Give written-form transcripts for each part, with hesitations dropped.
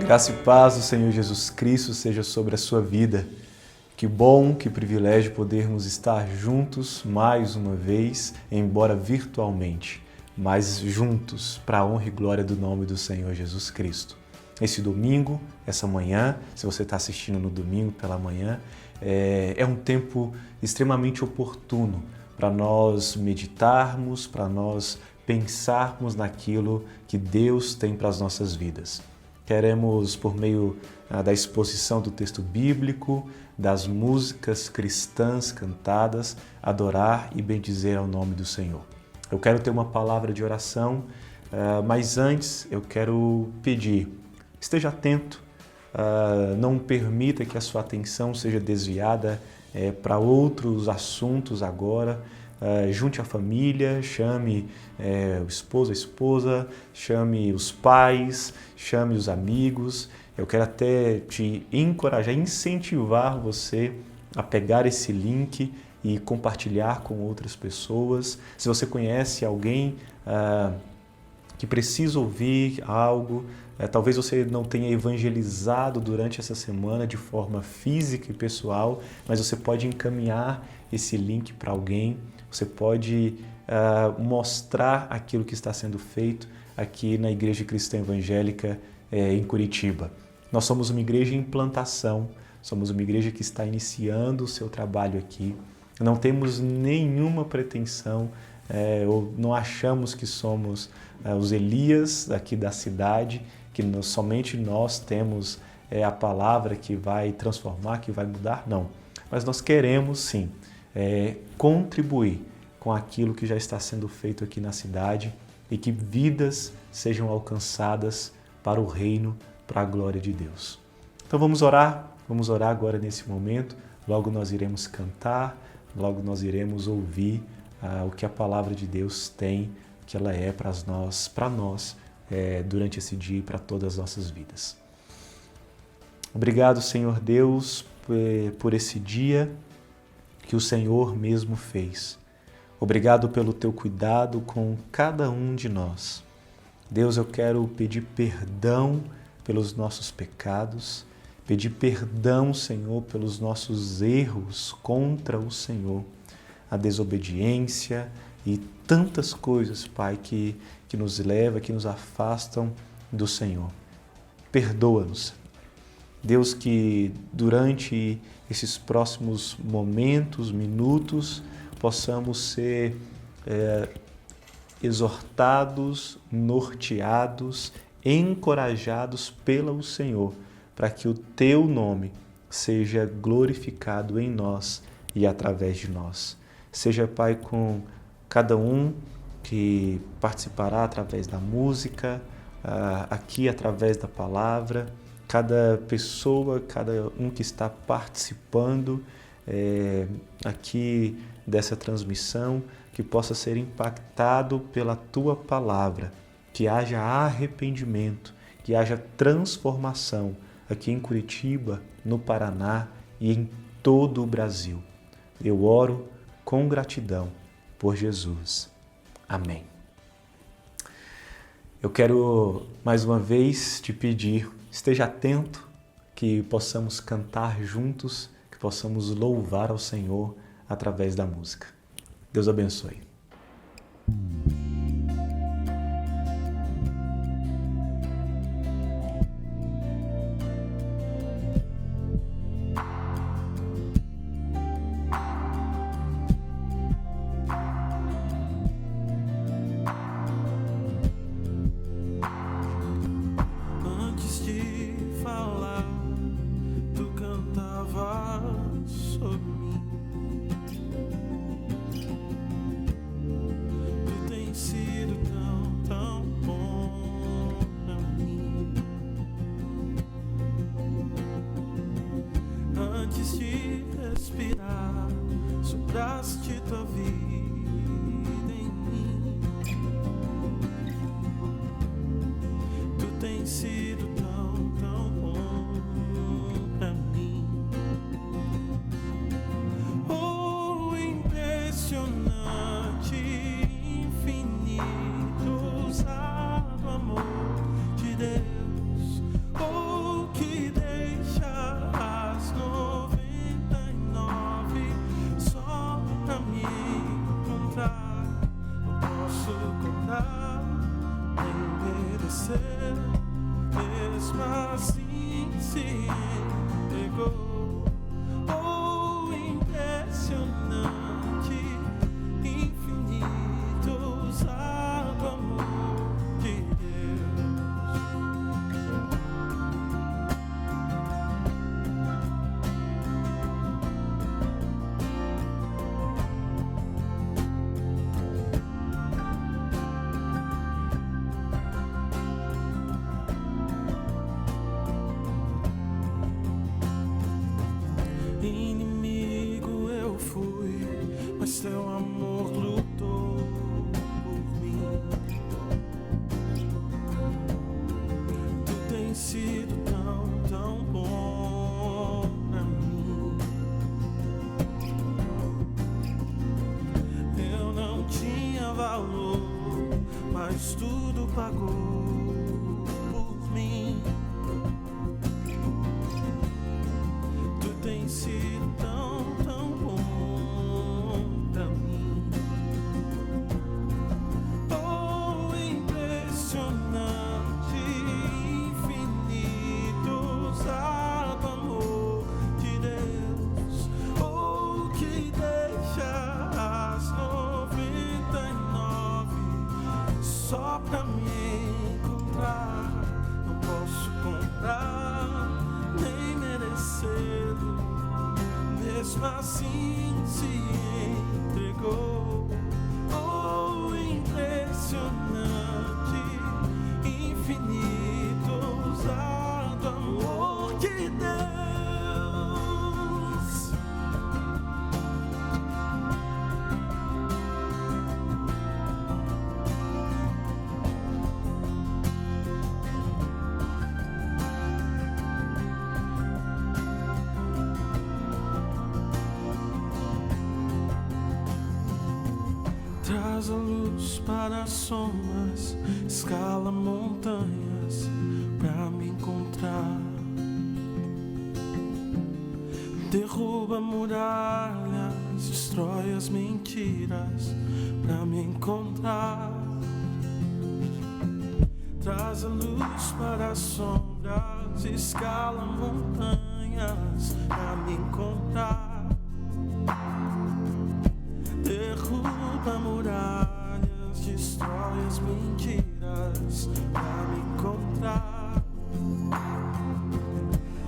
Graça e paz do Senhor Jesus Cristo seja sobre a sua vida. Que bom, que privilégio podermos estar juntos mais uma vez, embora virtualmente, mas juntos para a honra e glória do nome do Senhor Jesus Cristo. Esse domingo, essa manhã, se você está assistindo no domingo pela manhã, é um tempo extremamente oportuno para nós meditarmos, para nós pensarmos naquilo que Deus tem para as nossas vidas. Queremos, por meio da exposição do texto bíblico, das músicas cristãs cantadas, adorar e bendizer ao nome do Senhor. Eu quero ter uma palavra de oração, mas antes eu quero pedir, esteja atento, não permita que a sua atenção seja desviada para outros assuntos agora. Junte a família, chame o esposo, a esposa, chame os pais, chame os amigos. Eu quero até te encorajar, incentivar você a pegar esse link e compartilhar com outras pessoas. Se você conhece alguém que precisa ouvir algo, talvez você não tenha evangelizado durante essa semana de forma física e pessoal, mas você pode encaminhar esse link para alguém. Você pode mostrar aquilo que está sendo feito aqui na Igreja Cristã Evangélica em Curitiba. Nós somos uma igreja em implantação, somos uma igreja que está iniciando o seu trabalho aqui. Não temos nenhuma pretensão, ou não achamos que somos os Elias aqui da cidade, que somente nós temos a palavra que vai transformar, que vai mudar, não. Mas nós queremos sim contribuir com aquilo que já está sendo feito aqui na cidade e que vidas sejam alcançadas para o reino, para a glória de Deus. Então vamos orar agora nesse momento, logo nós iremos cantar, logo nós iremos ouvir o que a palavra de Deus tem, que ela é para nós durante esse dia e para todas as nossas vidas. Obrigado, Senhor Deus, por esse dia que o Senhor mesmo fez. Obrigado pelo teu cuidado com cada um de nós. Deus, eu quero pedir perdão pelos nossos pecados, pedir perdão, Senhor, pelos nossos erros contra o Senhor, a desobediência e tantas coisas, Pai, que nos levam, que nos afastam do Senhor. Perdoa-nos. Deus, que durante esses próximos momentos, minutos, possamos ser exortados, norteados, encorajados pelo Senhor, para que o Teu nome seja glorificado em nós e através de nós. Seja, Pai, com cada um que participará através da música, aqui através da palavra, cada pessoa, cada um que está participando aqui dessa transmissão, que possa ser impactado pela Tua palavra, que haja arrependimento, que haja transformação aqui em Curitiba, no Paraná e em todo o Brasil. Eu oro com gratidão por Jesus. Amém. Eu quero mais uma vez te pedir, esteja atento, que possamos cantar juntos, que possamos louvar ao Senhor através da música. Deus abençoe. Antes de falar, tu cantavas sobre mim. amor lutou por mim. Tu tens sido tão bom pra mim. Eu não tinha valor, mas tudo pagou por mim. Tu tens sido tão bom pra mim. Oh, impressionante, infinito, ousado amor de Deus. Oh, que deixa as 99 só pra me encontrar. Não posso comprar nem merecê-lo, mesmo assim se entregou. Oh, impressionante, infinito, ousado amor de Deus. Traz a luz para as sombras, escala montanhas pra me encontrar. Derruba muralhas, destrói as mentiras pra me encontrar. Traz a luz para as sombras, escala montanhas pra me encontrar. Derruba muralhas, destrói as mentiras pra me encontrar.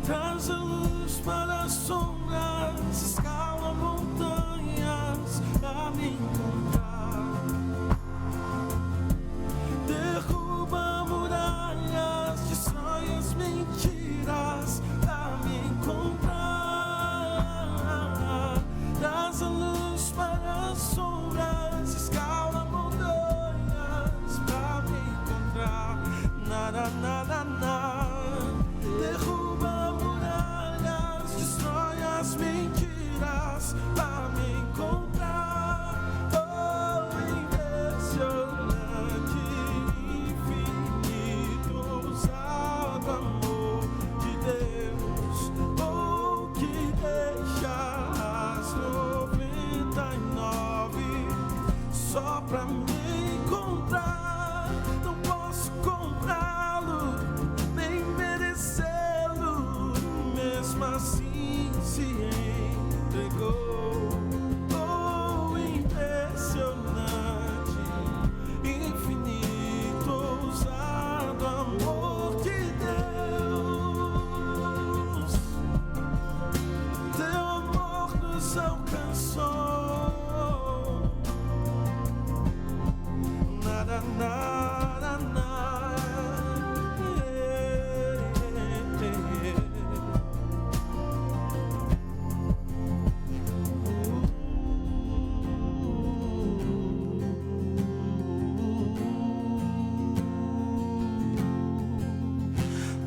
Traz a luz para as sombras, escala montanhas pra me encontrar. Derruba muralhas, destrói as mentiras pra me encontrar. Traz a luz para as sombras, escala montanhas pra me encontrar. Derruba muralhas, destrói as mentiras pra me encontrar. Oh, impressionante, infinito, ousado amor de Deus. Oh, que deixa as 99 só pra me encontrar. Não posso comprá-lo, nem merecê-lo, mesmo assim se entregou. Oh, impressionante, infinito, ousado amor de Deus. Teu amor nos alcançou. Nada, nada, nada.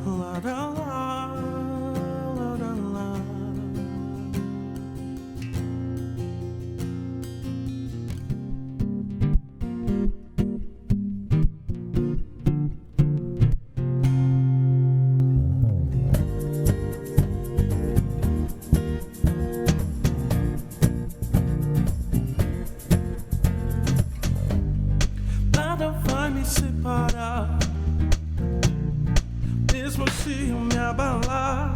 La la la, la la. Nada vai me separar, mesmo se eu me abalar.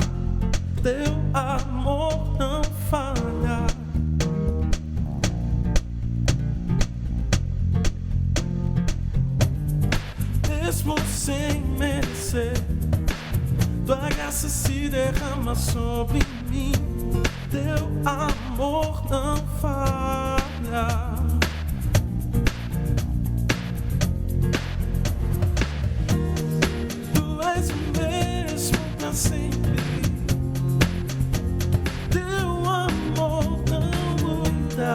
Teu amor não falha. Mesmo sem merecer, tua graça se derrama sobre mim. Teu amor não falha. Tu és o mesmo pra sempre. Teu amor não muda.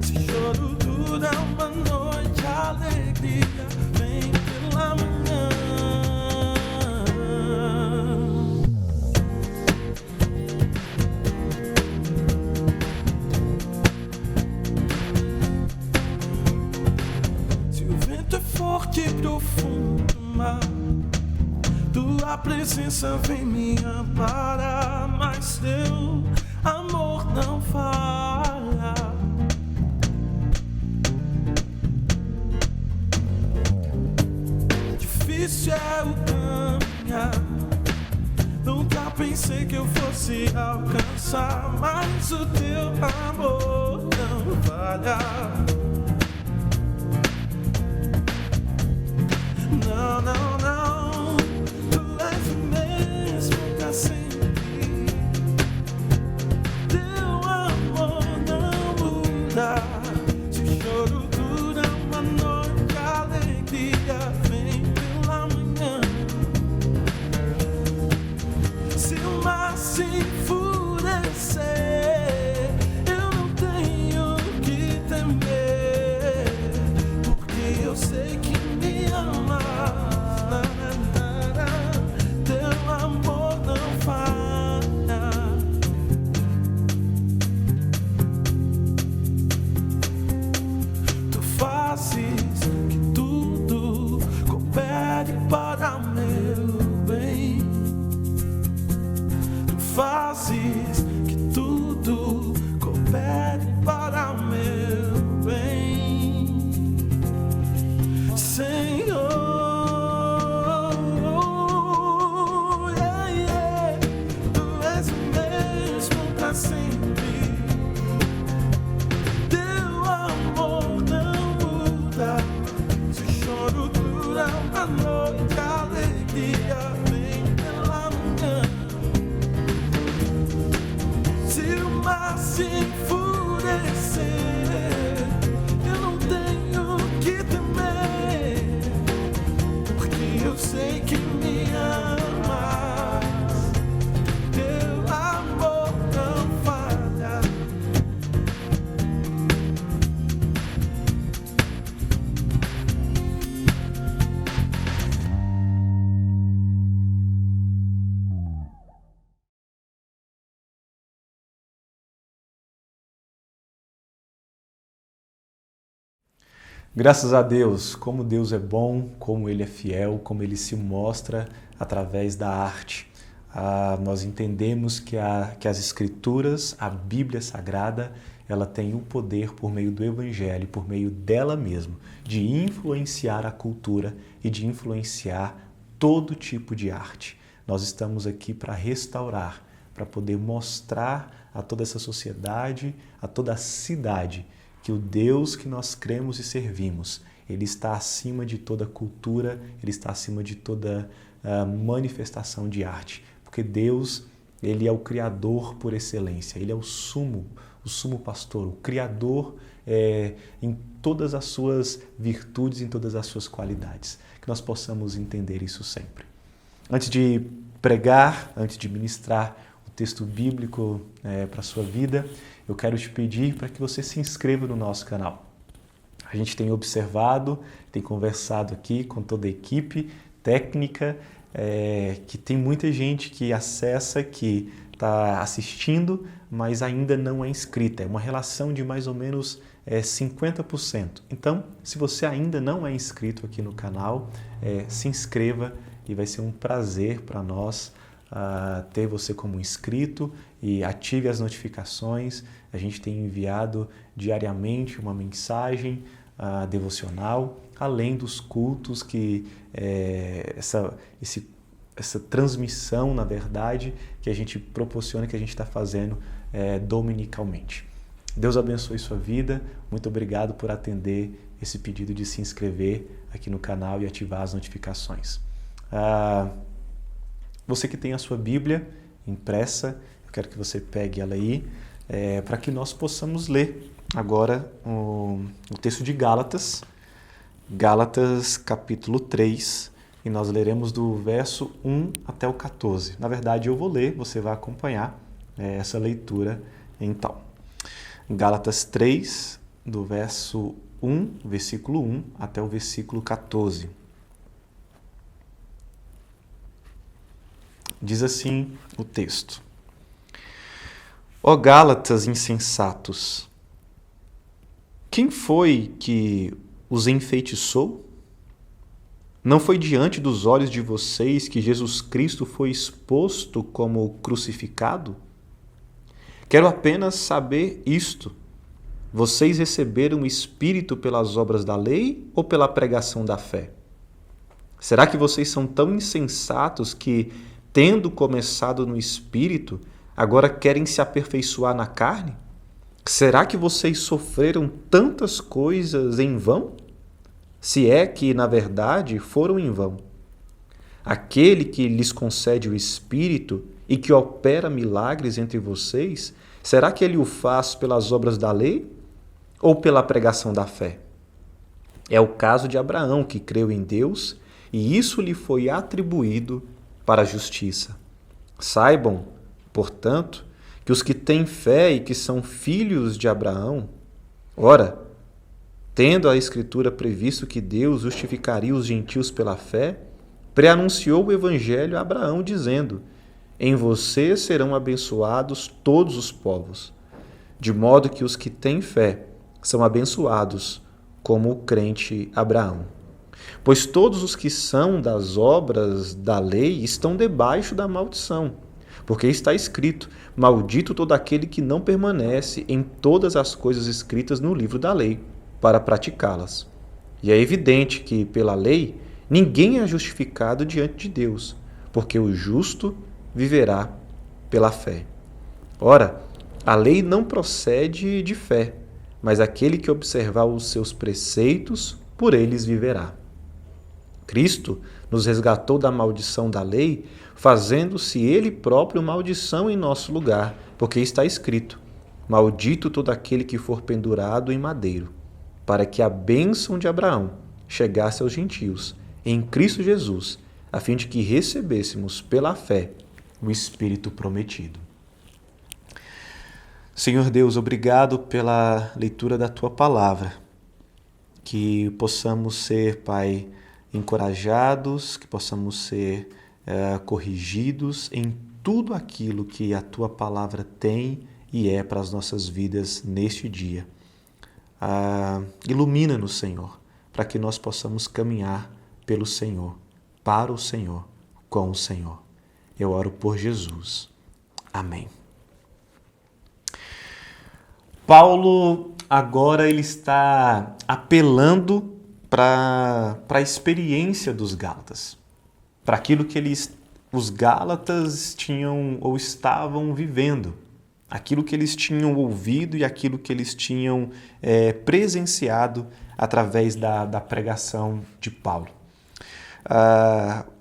Se choro tu forte e profundo mar. Tua presença vem me amparar, mas teu amor não falha. Difícil é o caminhar, nunca pensei que eu fosse alcançar, mas o teu amor não falha. Não, não, não, tu és o mesmo pra sempre. Teu amor não muda. Se o choro dura uma noite, a alegria vem pela manhã. Se o mar se enfurecer, eu não tenho que temer, porque eu sei que me amas. Teu amor não falha. Tu fazes que tudo coopere para meu bem. Tu fazes que tudo coopere para meu bem, Senhor. Yeah, yeah. Tu és o mesmo pra sempre. Teu amor não muda. Se o choro dura uma noite, a alegria vem pela manhã. Se o mar se enfurecer, eu não tenho que temer, porque eu sei que me amas. Teu amor não falha. Graças a Deus, como Deus é bom, como Ele é fiel, como Ele se mostra através da arte. Nós entendemos que as Escrituras, a Bíblia Sagrada, ela tem o poder por meio do Evangelho, por meio dela mesma, de influenciar a cultura e de influenciar todo tipo de arte. Nós estamos aqui para restaurar, para poder mostrar a toda essa sociedade, a toda a cidade, que o Deus que nós cremos e servimos, Ele está acima de toda cultura, Ele está acima de toda manifestação de arte. Porque Deus, Ele é o Criador por excelência, Ele é o sumo pastor, o Criador em todas as suas virtudes, em todas as suas qualidades. Que nós possamos entender isso sempre. Antes de pregar, antes de ministrar o texto bíblico para a sua vida, eu quero te pedir para que você se inscreva no nosso canal. A gente tem observado, tem conversado aqui com toda a equipe técnica, que tem muita gente que acessa, que está assistindo, mas ainda não é inscrita. É uma relação de mais ou menos 50%. Então, se você ainda não é inscrito aqui no canal, se inscreva e vai ser um prazer para nós ter você como inscrito e ative as notificações. A gente tem enviado diariamente uma mensagem devocional, além dos cultos que essa transmissão, na verdade, que a gente proporciona, que a gente está fazendo dominicalmente. Deus abençoe sua vida. Muito obrigado por atender esse pedido de se inscrever aqui no canal e ativar as notificações. Você que tem a sua Bíblia impressa, eu quero que você pegue ela aí, para que nós possamos ler agora o texto de Gálatas, capítulo 3, e nós leremos do verso 1 até o 14. Na verdade, eu vou ler, você vai acompanhar essa leitura então. Gálatas 3, do verso 1, versículo 1 até o versículo 14. Diz assim o texto: Ó Gálatas insensatos, quem foi que os enfeitiçou? Não foi diante dos olhos de vocês que Jesus Cristo foi exposto como crucificado? Quero apenas saber isto. Vocês receberam o Espírito pelas obras da lei ou pela pregação da fé? Será que vocês são tão insensatos que, tendo começado no Espírito, agora querem se aperfeiçoar na carne? Será que vocês sofreram tantas coisas em vão? Se é que, na verdade, foram em vão. Aquele que lhes concede o Espírito e que opera milagres entre vocês, será que ele o faz pelas obras da lei ou pela pregação da fé? É o caso de Abraão, que creu em Deus e isso lhe foi atribuído para a justiça. Saibam, portanto, que os que têm fé e que são filhos de Abraão, ora, tendo a Escritura previsto que Deus justificaria os gentios pela fé, preanunciou o Evangelho a Abraão, dizendo: em você serão abençoados todos os povos, de modo que os que têm fé são abençoados como o crente Abraão. Pois todos os que são das obras da lei estão debaixo da maldição, porque está escrito: maldito todo aquele que não permanece em todas as coisas escritas no livro da lei, para praticá-las. E é evidente que, pela lei, ninguém é justificado diante de Deus, porque o justo viverá pela fé. Ora, a lei não procede de fé, mas aquele que observar os seus preceitos, por eles viverá. Cristo nos resgatou da maldição da lei, fazendo-se ele próprio maldição em nosso lugar, porque está escrito: maldito todo aquele que for pendurado em madeiro, para que a bênção de Abraão chegasse aos gentios, em Cristo Jesus, a fim de que recebêssemos pela fé o Espírito prometido. Senhor Deus, obrigado pela leitura da Tua Palavra, que possamos ser, Pai, encorajados, que possamos ser corrigidos em tudo aquilo que a Tua Palavra tem e é para as nossas vidas neste dia. Ilumina-nos, Senhor, para que nós possamos caminhar pelo Senhor, para o Senhor, com o Senhor. Eu oro por Jesus. Amém. Paulo agora ele está apelando para a experiência dos Gálatas, para aquilo que os Gálatas tinham ou estavam vivendo, aquilo que eles tinham ouvido e aquilo que eles tinham presenciado através da pregação de Paulo.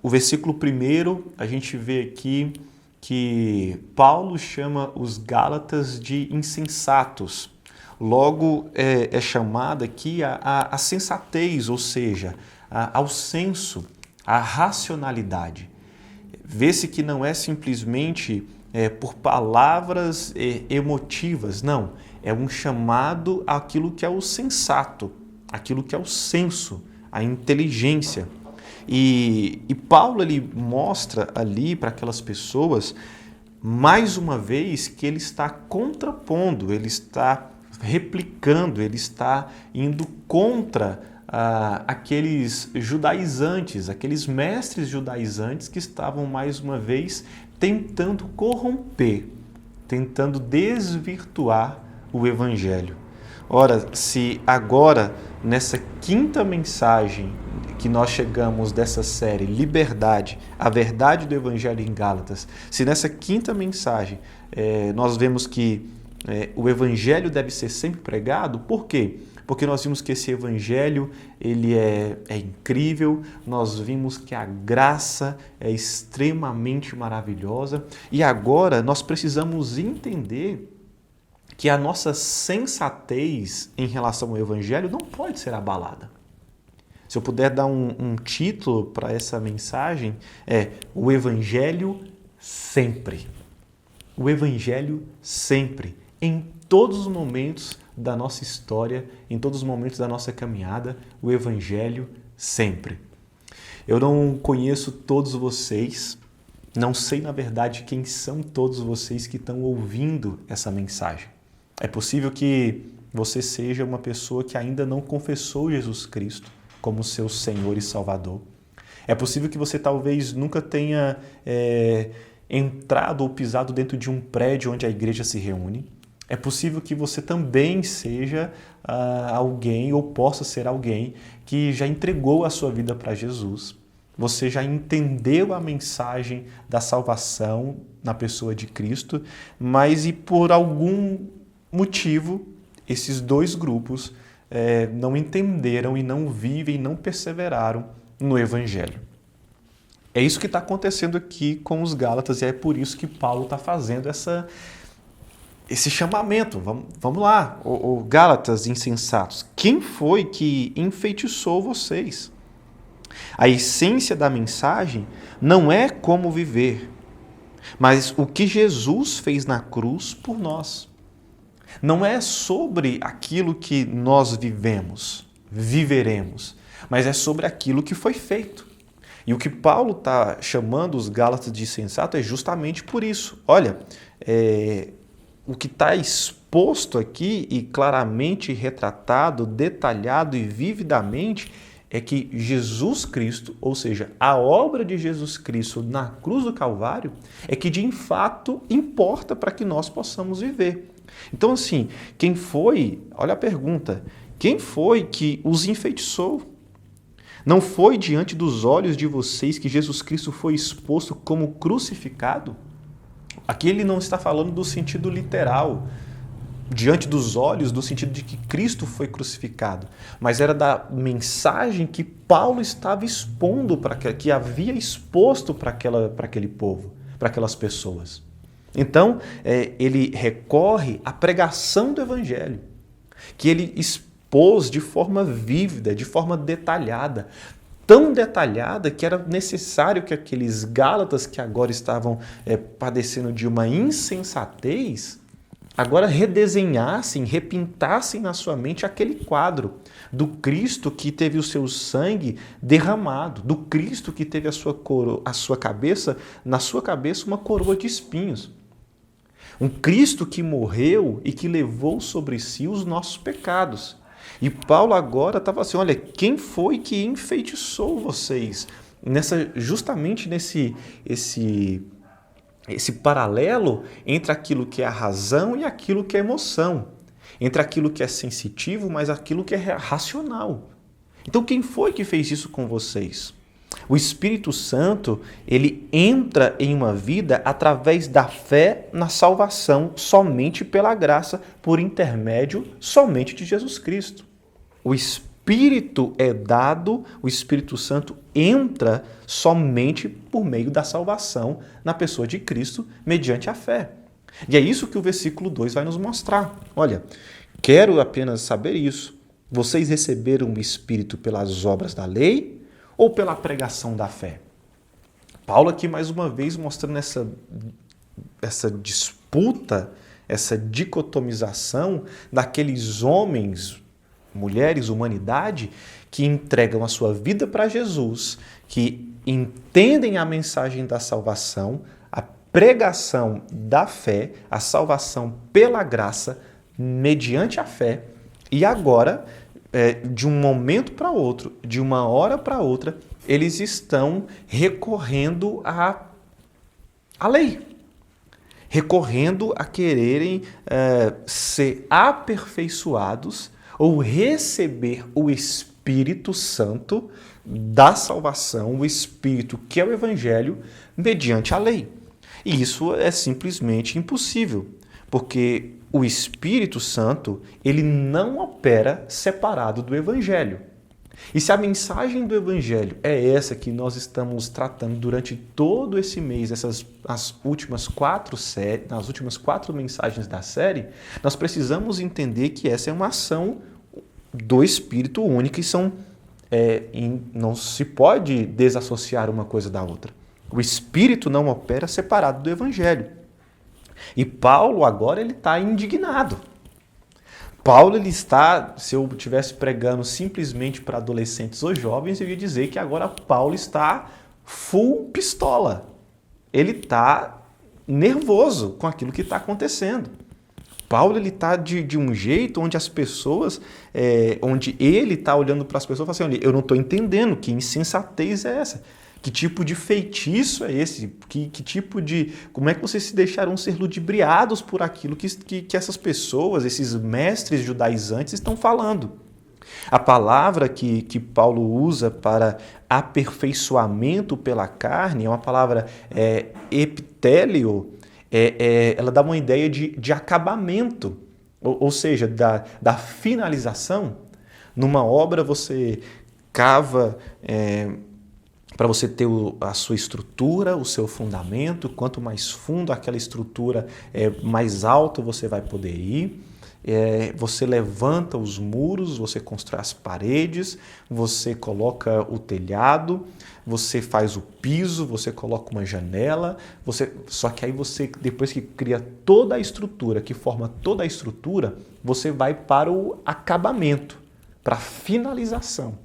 O versículo 1, a gente vê aqui que Paulo chama os Gálatas de insensatos. Logo, é chamada aqui a sensatez, ou seja, ao senso, à racionalidade. Vê-se que não é simplesmente por palavras emotivas, não. É um chamado àquilo que é o sensato, aquilo que é o senso, a inteligência. E Paulo ele mostra ali para aquelas pessoas, mais uma vez, que ele está contrapondo, ele está replicando, ele está indo contra aqueles judaizantes, aqueles mestres judaizantes que estavam, mais uma vez, tentando corromper, tentando desvirtuar o Evangelho. Ora, se agora, nessa quinta mensagem que nós chegamos dessa série, Liberdade, a verdade do Evangelho em Gálatas, se nessa quinta mensagem nós vemos que o Evangelho deve ser sempre pregado, por quê? Porque nós vimos que esse Evangelho ele é incrível, nós vimos que a graça é extremamente maravilhosa e agora nós precisamos entender que a nossa sensatez em relação ao Evangelho não pode ser abalada. Se eu puder dar um título para essa mensagem, o Evangelho sempre. O Evangelho sempre, em todos os momentos da nossa história, em todos os momentos da nossa caminhada, o Evangelho sempre. Eu não conheço todos vocês, não sei na verdade quem são todos vocês que estão ouvindo essa mensagem. É possível que você seja uma pessoa que ainda não confessou Jesus Cristo como seu Senhor e Salvador. É possível que você talvez nunca tenha entrado ou pisado dentro de um prédio onde a igreja se reúne. É possível que você também seja alguém ou possa ser alguém que já entregou a sua vida para Jesus. Você já entendeu a mensagem da salvação na pessoa de Cristo, mas e por algum motivo esses dois grupos não entenderam e não vivem, não perseveraram no Evangelho. É isso que está acontecendo aqui com os Gálatas e é por isso que Paulo está fazendo esse chamamento. Vamos lá, Gálatas insensatos. Quem foi que enfeitiçou vocês? A essência da mensagem não é como viver, mas o que Jesus fez na cruz por nós. Não é sobre aquilo que nós viveremos, mas é sobre aquilo que foi feito. E o que Paulo está chamando os Gálatas de insensato é justamente por isso. Olha, o que está exposto aqui e claramente retratado, detalhado e vividamente é que Jesus Cristo, ou seja, a obra de Jesus Cristo na cruz do Calvário, é que de fato importa para que nós possamos viver. Então, assim, quem foi, olha a pergunta, quem foi que os enfeitiçou? Não foi diante dos olhos de vocês que Jesus Cristo foi exposto como crucificado? Aqui ele não está falando do sentido literal, diante dos olhos, do sentido de que Cristo foi crucificado, mas era da mensagem que Paulo estava expondo, que havia exposto para aquele povo, para aquelas pessoas. Então, ele recorre à pregação do Evangelho, que ele expôs de forma vívida, de forma detalhada, tão detalhada que era necessário que aqueles Gálatas que agora estavam padecendo de uma insensatez, agora redesenhassem, repintassem na sua mente aquele quadro do Cristo que teve o seu sangue derramado, do Cristo que teve na sua cabeça uma coroa de espinhos. Um Cristo que morreu e que levou sobre si os nossos pecados. E Paulo agora estava assim, olha, quem foi que enfeitiçou vocês? Justamente nesse paralelo entre aquilo que é a razão e aquilo que é emoção. Entre aquilo que é sensitivo, mas aquilo que é racional. Então, quem foi que fez isso com vocês? O Espírito Santo, ele entra em uma vida através da fé na salvação, somente pela graça, por intermédio somente de Jesus Cristo. O Espírito é dado, o Espírito Santo entra somente por meio da salvação na pessoa de Cristo, mediante a fé. E é isso que o versículo 2 vai nos mostrar. Olha, quero apenas saber isso. Vocês receberam o Espírito pelas obras da lei ou pela pregação da fé? Paulo aqui mais uma vez mostrando essa disputa, essa dicotomização daqueles homens, mulheres, humanidade, que entregam a sua vida para Jesus, que entendem a mensagem da salvação, a pregação da fé, a salvação pela graça, mediante a fé, e agora, de um momento para outro, de uma hora para outra, eles estão recorrendo à lei, recorrendo a quererem ser aperfeiçoados ou receber o Espírito Santo da salvação, o Espírito que é o Evangelho, mediante a lei. E isso é simplesmente impossível, porque o Espírito Santo, ele não opera separado do Evangelho. E se a mensagem do Evangelho é essa que nós estamos tratando durante todo esse mês, nas últimas 4 mensagens da série, nós precisamos entender que essa é uma ação do Espírito único e não se pode desassociar uma coisa da outra. O Espírito não opera separado do Evangelho. E Paulo agora ele está indignado. Paulo ele está, se eu estivesse pregando simplesmente para adolescentes ou jovens, eu ia dizer que agora Paulo está full pistola. Ele está nervoso com aquilo que está acontecendo. Paulo ele está de um jeito onde as pessoas, onde ele está olhando para as pessoas e fala assim, olha, eu não estou entendendo, que insensatez é essa? Que tipo de feitiço é esse? Que tipo de... Como é que vocês se deixaram ser ludibriados por aquilo que essas pessoas, esses mestres judaizantes estão falando? A palavra que Paulo usa para aperfeiçoamento pela carne é uma palavra epitélio, ela dá uma ideia de acabamento, ou seja, da finalização. Numa obra você cava para você ter a sua estrutura, o seu fundamento. Quanto mais fundo aquela estrutura, mais alto você vai poder ir. Você levanta os muros, você constrói as paredes, você coloca o telhado, você faz o piso, você coloca uma janela, só que aí você, depois que cria toda a estrutura, que forma toda a estrutura, você vai para o acabamento, para a finalização.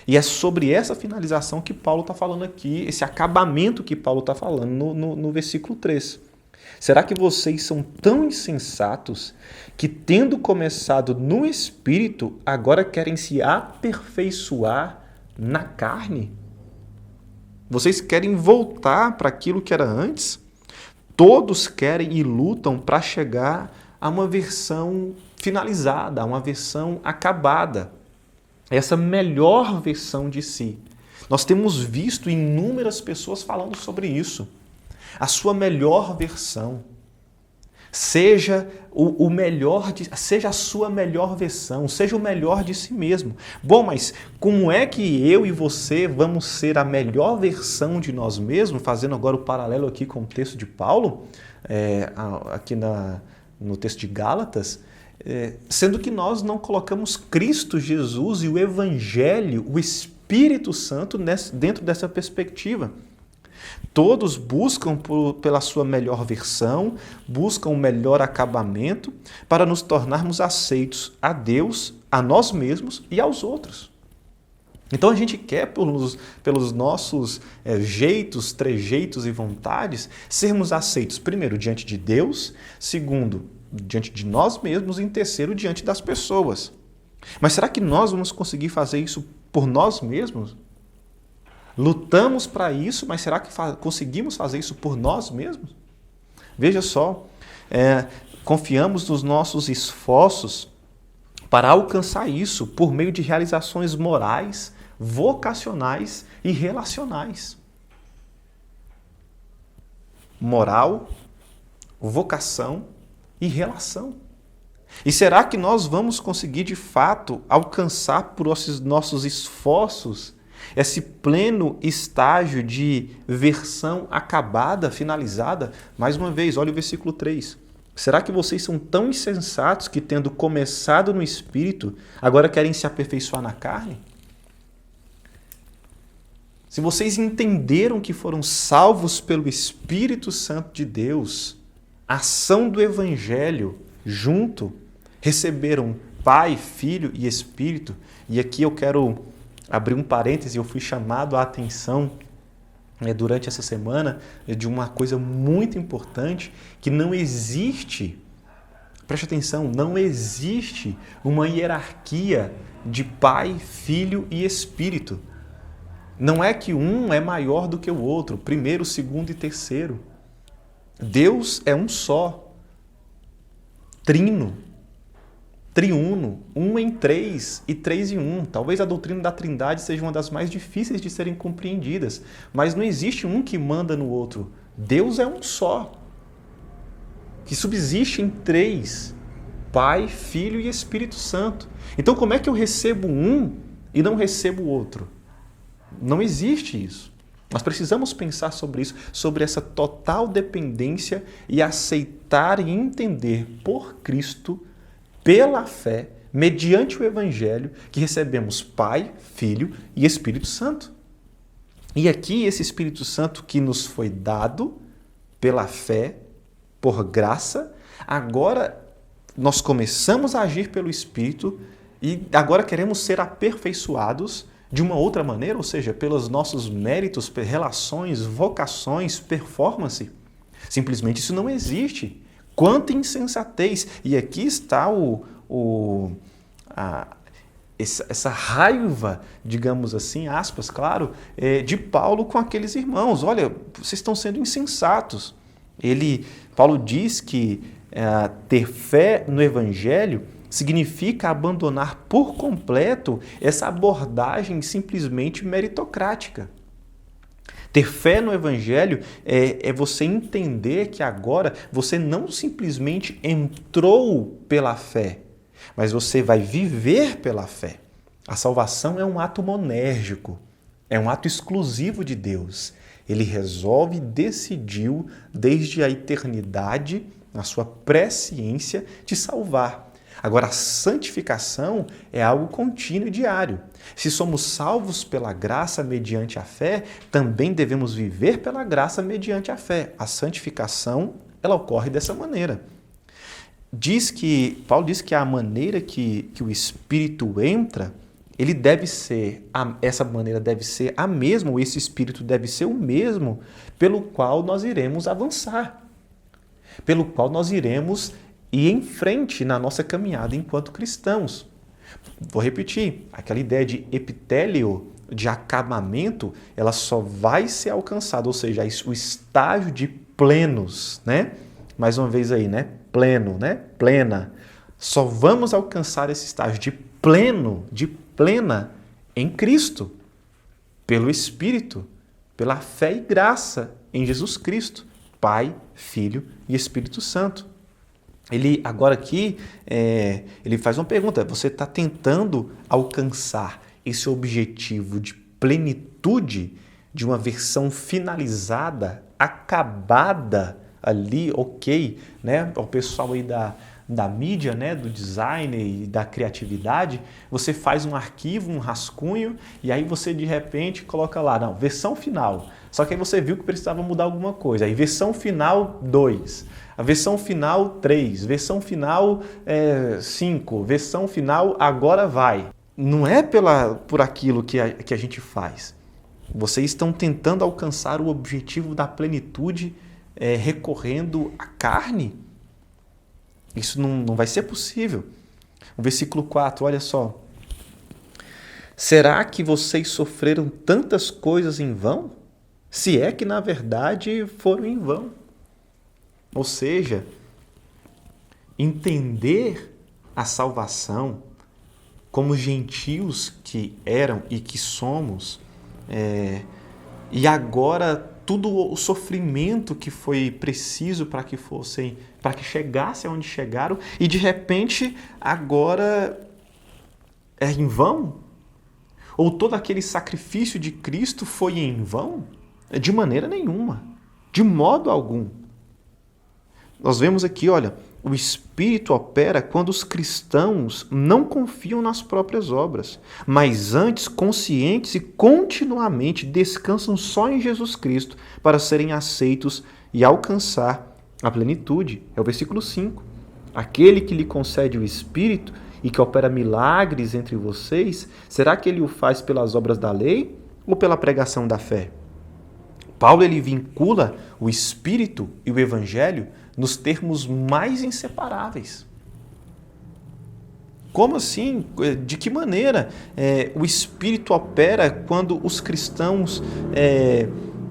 E é sobre essa finalização que Paulo está falando aqui, esse acabamento que Paulo está falando no versículo 3. Será que vocês são tão insensatos que, tendo começado no Espírito, agora querem se aperfeiçoar na carne? Vocês querem voltar para aquilo que era antes? Todos querem e lutam para chegar a uma versão finalizada, a uma versão acabada. Essa melhor versão de si. Nós temos visto inúmeras pessoas falando sobre isso. A sua melhor versão. Seja seja a sua melhor versão, seja o melhor de si mesmo. Bom, mas como é que eu e você vamos ser a melhor versão de nós mesmos? Fazendo agora o paralelo aqui com o texto de Paulo, aqui no texto de Gálatas, sendo que nós não colocamos Cristo Jesus e o Evangelho, o Espírito Santo dentro dessa perspectiva. Todos buscam pela sua melhor versão, buscam o melhor acabamento para nos tornarmos aceitos a Deus, a nós mesmos e aos outros. Então a gente quer, pelos nossos jeitos, trejeitos e vontades, sermos aceitos, primeiro, diante de Deus, segundo, diante de nós mesmos e em terceiro, diante das pessoas. Mas será que nós vamos conseguir fazer isso por nós mesmos? Lutamos para isso, mas será que conseguimos fazer isso por nós mesmos? Veja só, confiamos nos nossos esforços para alcançar isso por meio de realizações morais, vocacionais e relacionais. Moral, vocação e relação. E será que nós vamos conseguir de fato alcançar por esses nossos esforços esse pleno estágio de versão acabada, finalizada? Mais uma vez, olha o versículo 3. Será que vocês são tão insensatos que, tendo começado no Espírito, agora querem se aperfeiçoar na carne? Se vocês entenderam que foram salvos pelo Espírito Santo de Deus, a ação do Evangelho junto, receberam Pai, Filho e Espírito, e aqui eu quero abrir um parêntese, eu fui chamado a atenção durante essa semana de uma coisa muito importante, que não existe, preste atenção, não existe uma hierarquia de Pai, Filho e Espírito. Não é que um é maior do que o outro, primeiro, segundo e terceiro. Deus é um só, trino, triuno, um em três e três em um. Talvez a doutrina da Trindade seja uma das mais difíceis de serem compreendidas, mas não existe um que manda no outro. Deus é um só, que subsiste em três, Pai, Filho e Espírito Santo. Então como é que eu recebo um e não recebo o outro? Não existe isso. Nós precisamos pensar sobre isso, sobre essa total dependência e aceitar e entender por Cristo, pela fé, mediante o Evangelho, que recebemos Pai, Filho e Espírito Santo. E aqui esse Espírito Santo que nos foi dado pela fé, por graça, agora nós começamos a agir pelo Espírito e agora queremos ser aperfeiçoados de uma outra maneira, ou seja, pelos nossos méritos, relações, vocações, performance. Simplesmente isso não existe. Quanta insensatez! E aqui está essa raiva, digamos assim, aspas, claro, de Paulo com aqueles irmãos. Olha, vocês estão sendo insensatos. Paulo diz que ter fé no Evangelho significa abandonar por completo essa abordagem simplesmente meritocrática. Ter fé no Evangelho é você entender que agora você não simplesmente entrou pela fé, mas você vai viver pela fé. A salvação é um ato monérgico, é um ato exclusivo de Deus. Ele resolve e decidiu desde a eternidade, na sua presciência, te salvar. Agora, a santificação é algo contínuo e diário. Se somos salvos pela graça mediante a fé, também devemos viver pela graça mediante a fé. A santificação, ela ocorre dessa maneira. Paulo diz que a maneira que o Espírito entra, essa maneira deve ser a mesma, ou esse Espírito deve ser o mesmo pelo qual nós iremos avançar, pelo qual nós iremos ir em frente na nossa caminhada enquanto cristãos. Vou repetir, aquela ideia de epitélio, de acabamento, ela só vai ser alcançada, ou seja, o estágio de plenos, né? Mais uma vez aí, né? Pleno, né? Plena. Só vamos alcançar esse estágio de plena em Cristo, pelo Espírito, pela fé e graça em Jesus Cristo, Pai, Filho e Espírito Santo. Ele agora aqui, ele faz uma pergunta, você está tentando alcançar esse objetivo de plenitude, de uma versão finalizada, acabada ali, ok, né? O pessoal aí da mídia, né? Do design e da criatividade, você faz um arquivo, um rascunho, e aí você de repente coloca lá, não, versão final. Só que aí você viu que precisava mudar alguma coisa. Aí versão final 2, a versão final 3, versão final 5, versão final agora vai. Não é por aquilo que a gente faz. Vocês estão tentando alcançar o objetivo da plenitude recorrendo à carne? Isso não vai ser possível. O versículo 4, olha só. Será que vocês sofreram tantas coisas em vão? Se é que, na verdade, foram em vão. Ou seja, entender a salvação como gentios que eram e que somos, e agora todo o sofrimento que foi preciso para que chegassem aonde chegaram, e de repente agora é em vão? Ou todo aquele sacrifício de Cristo foi em vão? De maneira nenhuma, de modo algum. Nós vemos aqui, olha, o Espírito opera quando os cristãos não confiam nas próprias obras, mas antes conscientes e continuamente descansam só em Jesus Cristo para serem aceitos e alcançar a plenitude. É o versículo 5. Aquele que lhe concede o Espírito e que opera milagres entre vocês, será que ele o faz pelas obras da lei ou pela pregação da fé? Paulo ele vincula o Espírito e o Evangelho nos termos mais inseparáveis. Como assim? De que maneira o Espírito opera quando os cristãos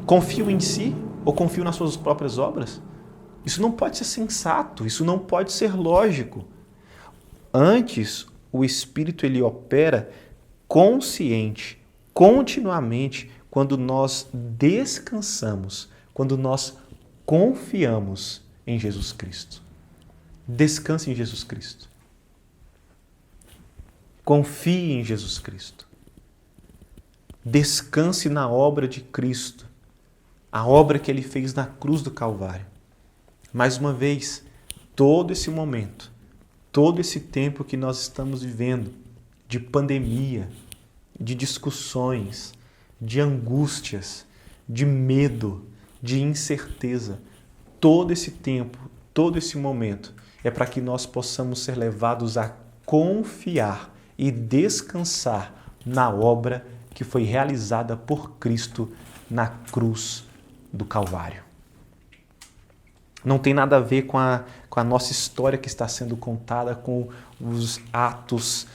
confiam em si ou confiam nas suas próprias obras? Isso não pode ser sensato, isso não pode ser lógico. Antes, o Espírito ele opera consciente, continuamente, quando nós descansamos, quando nós confiamos em Jesus Cristo. Descanse em Jesus Cristo. Confie em Jesus Cristo. Descanse na obra de Cristo, a obra que Ele fez na cruz do Calvário. Mais uma vez, todo esse momento, todo esse tempo que nós estamos vivendo, de pandemia, de discussões, de angústias, de medo, de incerteza, todo esse tempo, todo esse momento é para que nós possamos ser levados a confiar e descansar na obra que foi realizada por Cristo na cruz do Calvário. Não tem nada a ver com com a nossa história que está sendo contada, com os atos,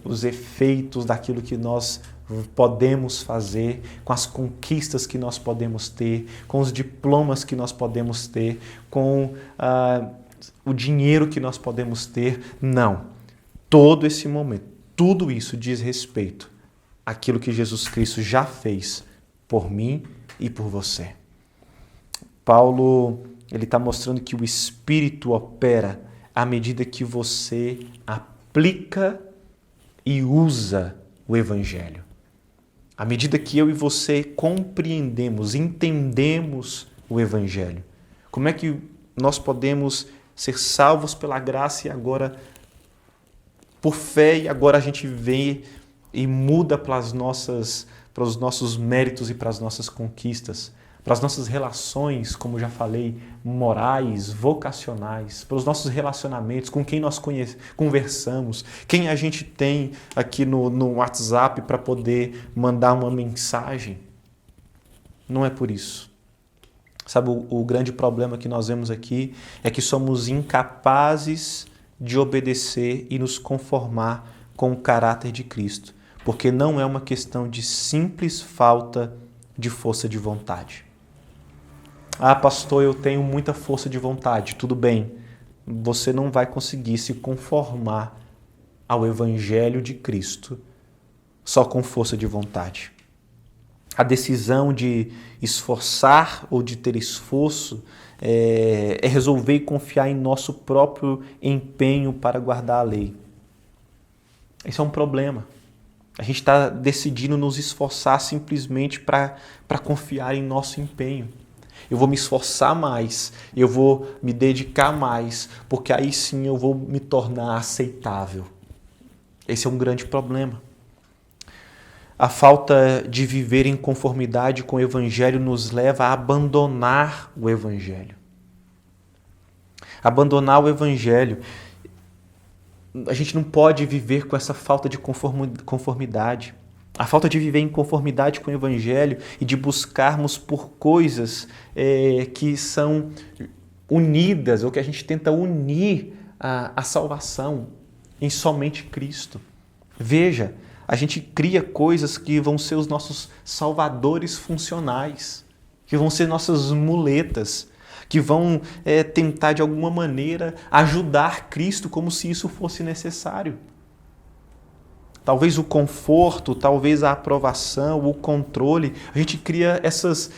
os efeitos daquilo que nós podemos fazer, com as conquistas que nós podemos ter, com os diplomas que nós podemos ter, com o dinheiro que nós podemos ter. Não. Todo esse momento, tudo isso diz respeito àquilo que Jesus Cristo já fez por mim e por você. Paulo, ele está mostrando que o Espírito opera à medida que você aplica e usa o Evangelho. À medida que eu e você compreendemos, entendemos o Evangelho. Como é que nós podemos ser salvos pela graça e agora, por fé, e agora a gente vê e muda para os nossos méritos e para as nossas conquistas, para as nossas relações, como já falei, morais, vocacionais, para os nossos relacionamentos, com quem nós conversamos, quem a gente tem aqui no WhatsApp para poder mandar uma mensagem. Não é por isso. Sabe, o grande problema que nós vemos aqui é que somos incapazes de obedecer e nos conformar com o caráter de Cristo, porque não é uma questão de simples falta de força de vontade. Ah, pastor, eu tenho muita força de vontade. Tudo bem, você não vai conseguir se conformar ao Evangelho de Cristo só com força de vontade. A decisão de esforçar ou de ter esforço é resolver e confiar em nosso próprio empenho para guardar a lei. Esse é um problema. A gente está decidindo nos esforçar simplesmente para confiar em nosso empenho. Eu vou me esforçar mais, eu vou me dedicar mais, porque aí sim eu vou me tornar aceitável. Esse é um grande problema. A falta de viver em conformidade com o Evangelho nos leva a abandonar o Evangelho. Abandonar o Evangelho. A gente não pode viver com essa falta de conformidade. A falta de viver em conformidade com o Evangelho e de buscarmos por coisas que são unidas, ou que a gente tenta unir a salvação em somente Cristo. Veja, a gente cria coisas que vão ser os nossos salvadores funcionais, que vão ser nossas muletas, que vão tentar de alguma maneira ajudar Cristo como se isso fosse necessário. Talvez o conforto, talvez a aprovação, o controle. A gente cria esses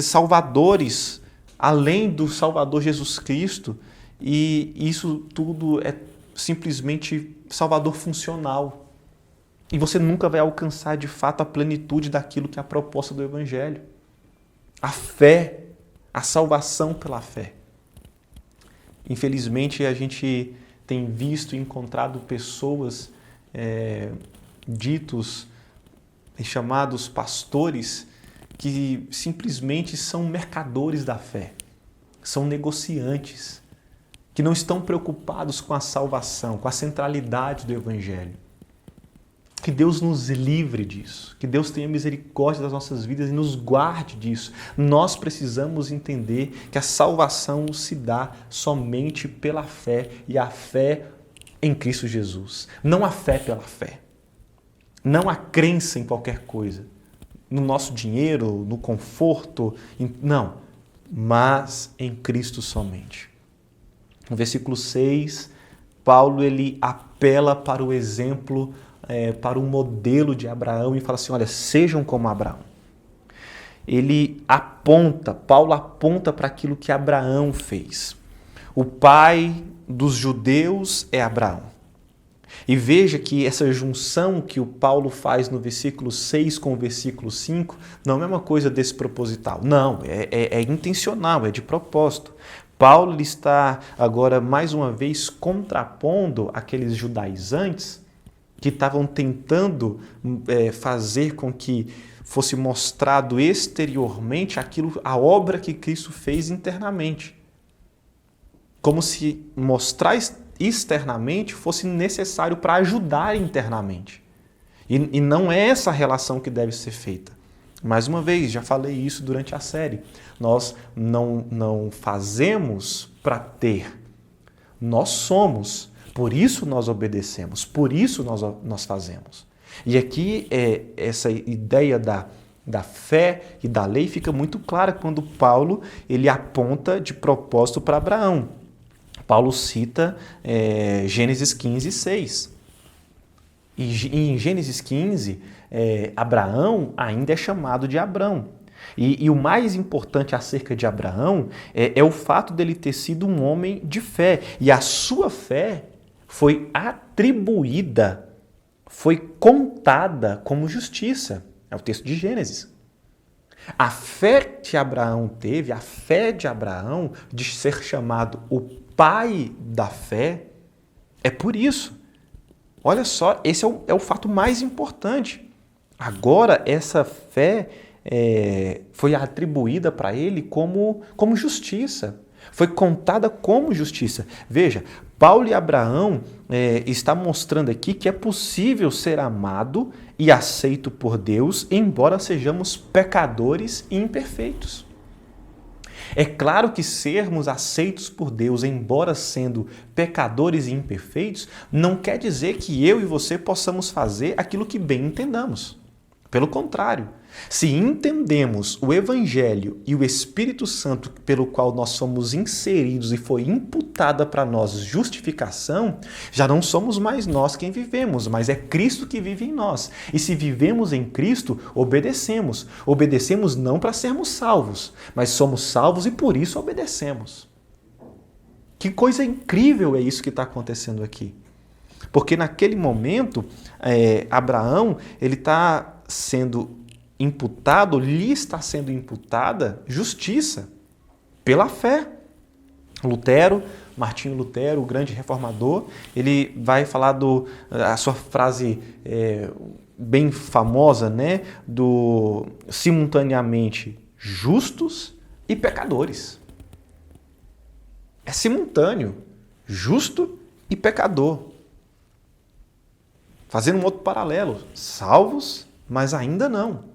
salvadores além do Salvador Jesus Cristo, e isso tudo é simplesmente salvador funcional. E você nunca vai alcançar de fato a plenitude daquilo que é a proposta do Evangelho. A fé, a salvação pela fé. Infelizmente a gente tem visto e encontrado pessoas ditos e chamados pastores que simplesmente são mercadores da fé, são negociantes, que não estão preocupados com a salvação, com a centralidade do Evangelho. Que Deus nos livre disso, que Deus tenha misericórdia das nossas vidas e nos guarde disso. Nós precisamos entender que a salvação se dá somente pela fé, e a fé em Cristo Jesus. Não a fé pela fé. Não a crença em qualquer coisa. No nosso dinheiro, no conforto. Não. Mas em Cristo somente. No versículo 6, Paulo ele apela para o exemplo, para o modelo de Abraão e fala assim, olha, sejam como Abraão. Paulo aponta para aquilo que Abraão fez. O pai dos judeus é Abraão. E veja que essa junção que o Paulo faz no versículo 6 com o versículo 5 não é uma coisa desproposital. Não, é intencional, é de propósito. Paulo está agora mais uma vez contrapondo aqueles judaizantes que estavam tentando fazer com que fosse mostrado exteriormente a obra que Cristo fez internamente. Como se mostrar externamente fosse necessário para ajudar internamente. E não é essa a relação que deve ser feita. Mais uma vez, já falei isso durante a série. Nós não fazemos para ter. Nós somos. Por isso nós obedecemos. Por isso nós fazemos. E aqui essa ideia da fé e da lei fica muito clara quando Paulo ele aponta de propósito para Abraão. Paulo cita Gênesis 15, 6. E em Gênesis 15, Abraão ainda é chamado de Abrão. E o mais importante acerca de Abraão é o fato dele ter sido um homem de fé. E a sua fé foi atribuída, foi contada como justiça. É o texto de Gênesis. A fé que Abraão teve, a fé de Abraão de ser chamado o pai da fé, é por isso. Olha só, esse é o fato mais importante. Agora, essa fé foi atribuída para ele como justiça. Foi contada como justiça. Veja, Paulo e Abraão está mostrando aqui que é possível ser amado e aceito por Deus, embora sejamos pecadores e imperfeitos. É claro que sermos aceitos por Deus, embora sendo pecadores e imperfeitos, não quer dizer que eu e você possamos fazer aquilo que bem entendamos. Pelo contrário, se entendemos o Evangelho e o Espírito Santo pelo qual nós somos inseridos e foi imputada para nós justificação, já não somos mais nós quem vivemos, mas é Cristo que vive em nós. E se vivemos em Cristo, obedecemos. Obedecemos não para sermos salvos, mas somos salvos e por isso obedecemos. Que coisa incrível é isso que está acontecendo aqui. Porque naquele momento, Abraão ele está sendo imputado, lhe está sendo imputada justiça pela fé. Martinho Lutero, o grande reformador, ele vai falar a sua frase bem famosa, né, do simultaneamente justos e pecadores. É simultâneo, justo e pecador. Fazendo um outro paralelo, salvos, mas ainda não.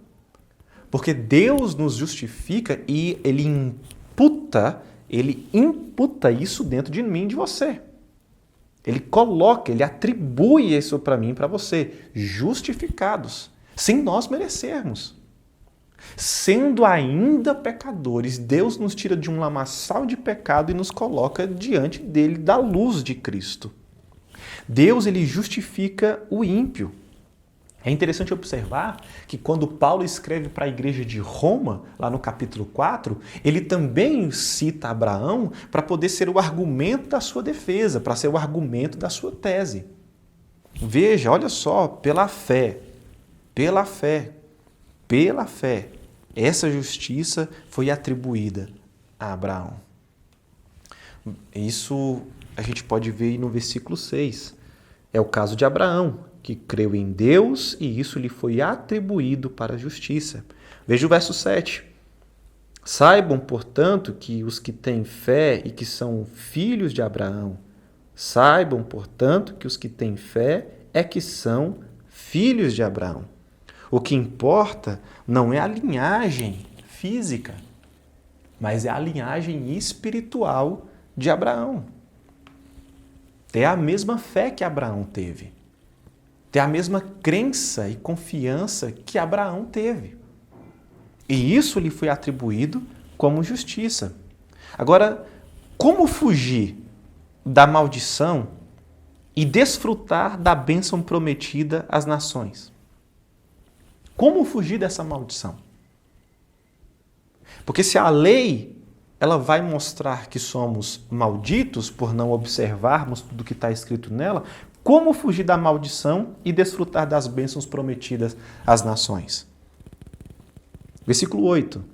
Porque Deus nos justifica e Ele imputa isso dentro de mim e de você. Ele atribui isso para mim e para você. Justificados, sem nós merecermos. Sendo ainda pecadores, Deus nos tira de um lamaçal de pecado e nos coloca diante dele da luz de Cristo. Deus ele justifica o ímpio. É interessante observar que quando Paulo escreve para a igreja de Roma, lá no capítulo 4, ele também cita Abraão para poder ser o argumento da sua defesa, para ser o argumento da sua tese. Veja, olha só, pela fé, essa justiça foi atribuída a Abraão. Isso a gente pode ver no versículo 6. É o caso de Abraão, que creu em Deus e isso lhe foi atribuído para a justiça. Veja o verso 7. Saibam, portanto, que os que têm fé e que são filhos de Abraão, saibam, portanto, que os que têm fé é que são filhos de Abraão. O que importa não é a linhagem física, mas é a linhagem espiritual de Abraão. É a mesma fé que Abraão teve. Ter a mesma crença e confiança que Abraão teve. E isso lhe foi atribuído como justiça. Agora, como fugir da maldição e desfrutar da bênção prometida às nações? Como fugir dessa maldição? Porque se a lei ela vai mostrar que somos malditos por não observarmos tudo que está escrito nela, como fugir da maldição e desfrutar das bênçãos prometidas às nações? Versículo 8.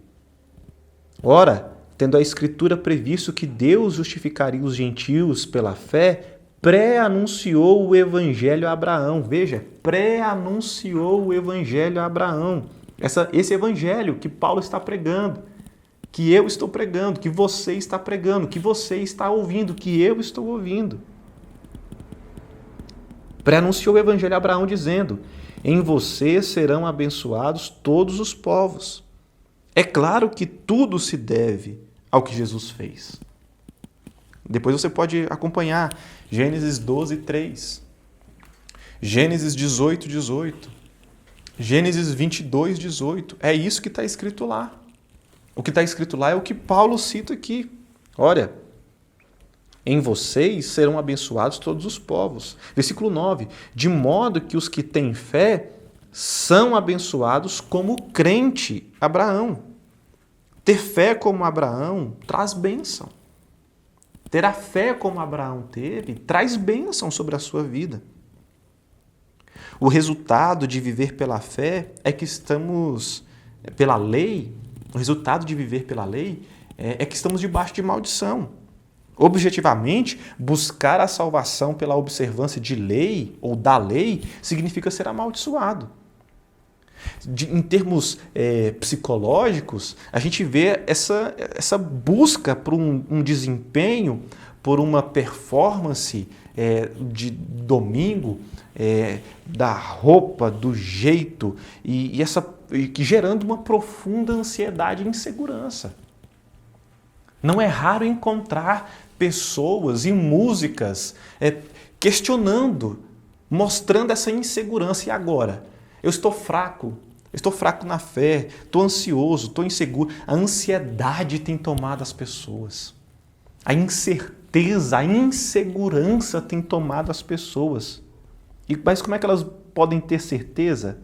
Ora, tendo a Escritura previsto que Deus justificaria os gentios pela fé, pré-anunciou o Evangelho a Abraão. Veja, pré-anunciou o Evangelho a Abraão. Esse Evangelho que Paulo está pregando, que eu estou pregando, que você está pregando, que você está ouvindo, que eu estou ouvindo. Pré-anunciou o Evangelho a Abraão dizendo, em você serão abençoados todos os povos. É claro que tudo se deve ao que Jesus fez. Depois você pode acompanhar Gênesis 12, 3. Gênesis 18, 18. Gênesis 22, 18. É isso que está escrito lá. O que está escrito lá é o que Paulo cita aqui. Olha, em vocês serão abençoados todos os povos. Versículo 9. De modo que os que têm fé são abençoados como o crente Abraão. Ter fé como Abraão traz bênção. Ter a fé como Abraão teve traz bênção sobre a sua vida. O resultado de viver pela fé é que estamos, pela lei, o resultado de viver pela lei é que estamos debaixo de maldição. Objetivamente, buscar a salvação pela observância de lei ou da lei significa ser amaldiçoado. Em termos psicológicos, a gente vê essa busca por um desempenho, por uma performance de domingo, da roupa, do jeito, e gerando uma profunda ansiedade e insegurança. Não é raro encontrar pessoas e músicas questionando, mostrando essa insegurança. E agora? Eu estou fraco na fé, estou ansioso, estou inseguro. A ansiedade tem tomado as pessoas. A incerteza, a insegurança tem tomado as pessoas. Mas como é que elas podem ter certeza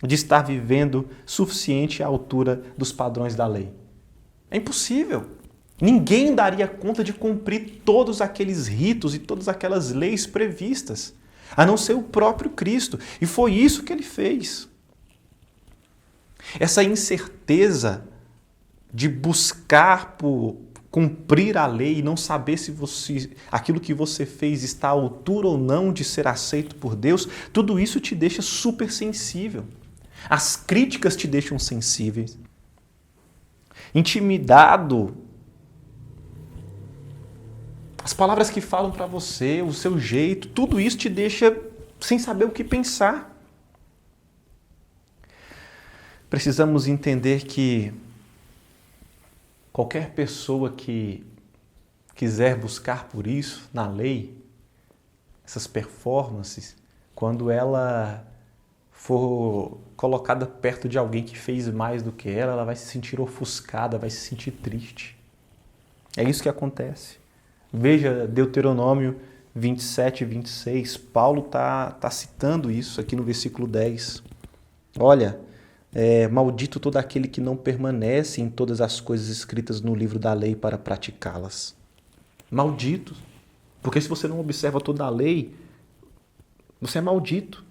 de estar vivendo suficiente à altura dos padrões da lei? É impossível. Ninguém daria conta de cumprir todos aqueles ritos e todas aquelas leis previstas, a não ser o próprio Cristo. E foi isso que ele fez. Essa incerteza de buscar por cumprir a lei e não saber se aquilo que você fez está à altura ou não de ser aceito por Deus, tudo isso te deixa super sensível. As críticas te deixam sensíveis. Intimidado. As palavras que falam para você, o seu jeito, tudo isso te deixa sem saber o que pensar. Precisamos entender que qualquer pessoa que quiser buscar por isso na lei, essas performances, quando ela for colocada perto de alguém que fez mais do que ela vai se sentir ofuscada, vai se sentir triste. É isso que acontece. Veja Deuteronômio 27 e 26. Paulo está citando isso aqui no versículo 10. Olha, maldito todo aquele que não permanece em todas as coisas escritas no livro da lei para praticá-las. Maldito. Porque se você não observa toda a lei, você é maldito.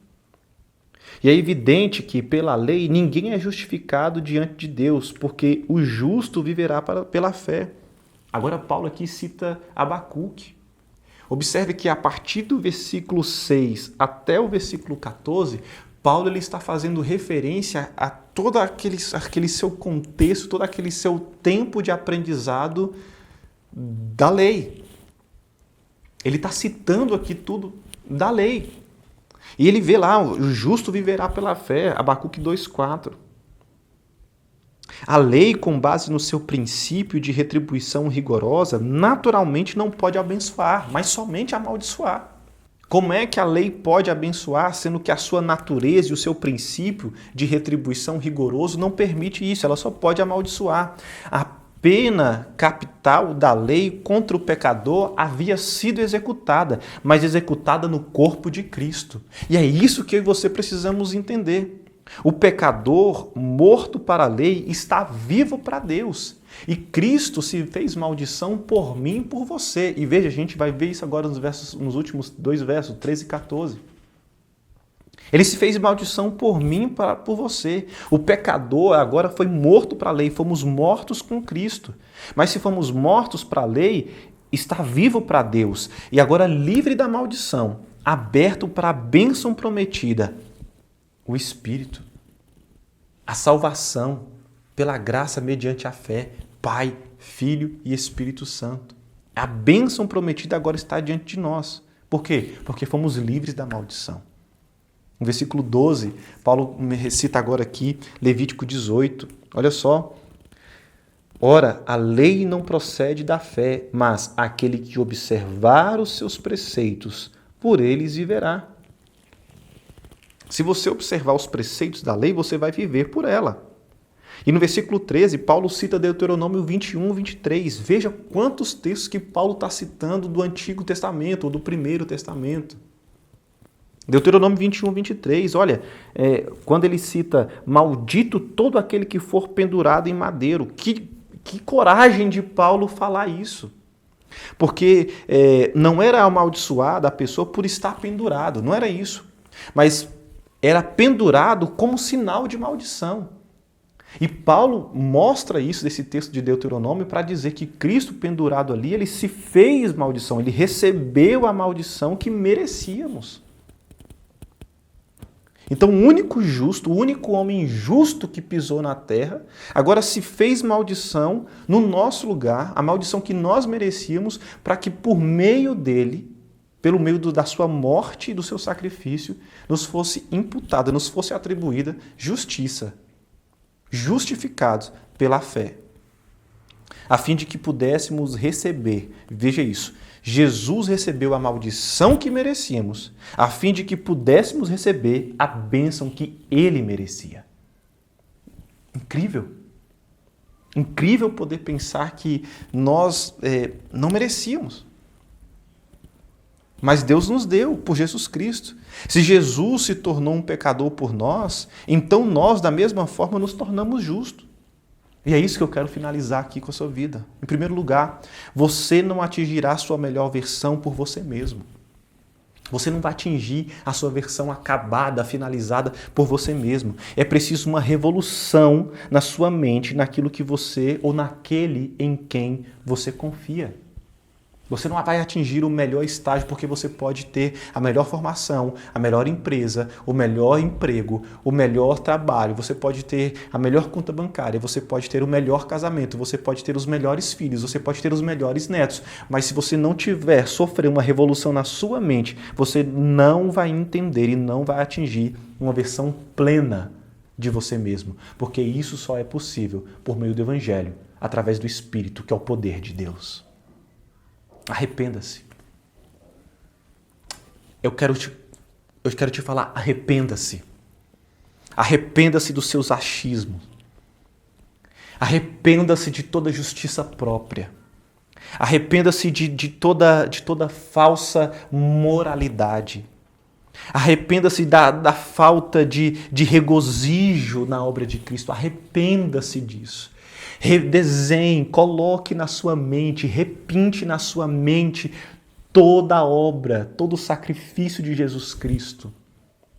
E é evidente que pela lei ninguém é justificado diante de Deus, porque o justo viverá pela fé. Agora Paulo aqui cita Abacuque. Observe que a partir do versículo 6 até o versículo 14, Paulo ele está fazendo referência a todo aquele seu contexto, todo aquele seu tempo de aprendizado da lei. Ele está citando aqui tudo da lei. E ele vê lá, o justo viverá pela fé, Abacuque 2,4. A lei, com base no seu princípio de retribuição rigorosa, naturalmente não pode abençoar, mas somente amaldiçoar. Como é que a lei pode abençoar, sendo que a sua natureza e o seu princípio de retribuição rigoroso não permite isso? Ela só pode amaldiçoar. A pena capital da lei contra o pecador havia sido executada, mas executada no corpo de Cristo. E é isso que eu e você precisamos entender. O pecador, morto para a lei, está vivo para Deus. E Cristo se fez maldição por mim e por você. E veja, a gente vai ver isso agora nos últimos 2 versos, 13 e 14. Ele se fez maldição por mim e por você. O pecador agora foi morto para a lei. Fomos mortos com Cristo. Mas se fomos mortos para a lei, está vivo para Deus. E agora livre da maldição, aberto para a bênção prometida. O Espírito, a salvação pela graça mediante a fé, Pai, Filho e Espírito Santo. A bênção prometida agora está diante de nós. Por quê? Porque fomos livres da maldição. No versículo 12, Paulo me recita agora aqui Levítico 18. Olha só. Ora, a lei não procede da fé, mas aquele que observar os seus preceitos, por eles viverá. Se você observar os preceitos da lei, você vai viver por ela. E no versículo 13, Paulo cita Deuteronômio 21, 23. Veja quantos textos que Paulo está citando do Antigo Testamento ou do Primeiro Testamento. Deuteronômio 21, 23, olha, quando ele cita, maldito todo aquele que for pendurado em madeiro. Que coragem de Paulo falar isso. Porque não era amaldiçoada a pessoa por estar pendurado, não era isso. Mas era pendurado como sinal de maldição. E Paulo mostra isso desse texto de Deuteronômio para dizer que Cristo pendurado ali, ele se fez maldição, ele recebeu a maldição que merecíamos. Então o único justo, o único homem justo que pisou na terra, agora se fez maldição no nosso lugar, a maldição que nós merecíamos, para que por meio dele, pelo meio da sua morte e do seu sacrifício, nos fosse imputada, nos fosse atribuída justiça. Justificados pela fé, a fim de que pudéssemos receber, veja isso, Jesus recebeu a maldição que merecíamos, a fim de que pudéssemos receber a bênção que ele merecia. Incrível! Incrível poder pensar que nós não merecíamos. Mas Deus nos deu por Jesus Cristo. Se Jesus se tornou um pecador por nós, então nós, da mesma forma, nos tornamos justos. E é isso que eu quero finalizar aqui com a sua vida. Em primeiro lugar, você não atingirá a sua melhor versão por você mesmo. Você não vai atingir a sua versão acabada, finalizada por você mesmo. É preciso uma revolução na sua mente, naquilo que você ou naquele em quem você confia. Você não vai atingir o melhor estágio porque você pode ter a melhor formação, a melhor empresa, o melhor emprego, o melhor trabalho, você pode ter a melhor conta bancária, você pode ter o melhor casamento, você pode ter os melhores filhos, você pode ter os melhores netos, mas se você não sofrer uma revolução na sua mente, você não vai entender e não vai atingir uma versão plena de você mesmo, porque isso só é possível por meio do Evangelho, através do Espírito, que é o poder de Deus. Arrependa-se. Eu quero te falar, arrependa-se. Arrependa-se dos seus achismos. Arrependa-se de toda justiça própria. Arrependa-se de toda falsa moralidade. Arrependa-se da falta de regozijo na obra de Cristo. Arrependa-se disso. Redesenhe, coloque na sua mente, repinte na sua mente toda a obra, todo o sacrifício de Jesus Cristo.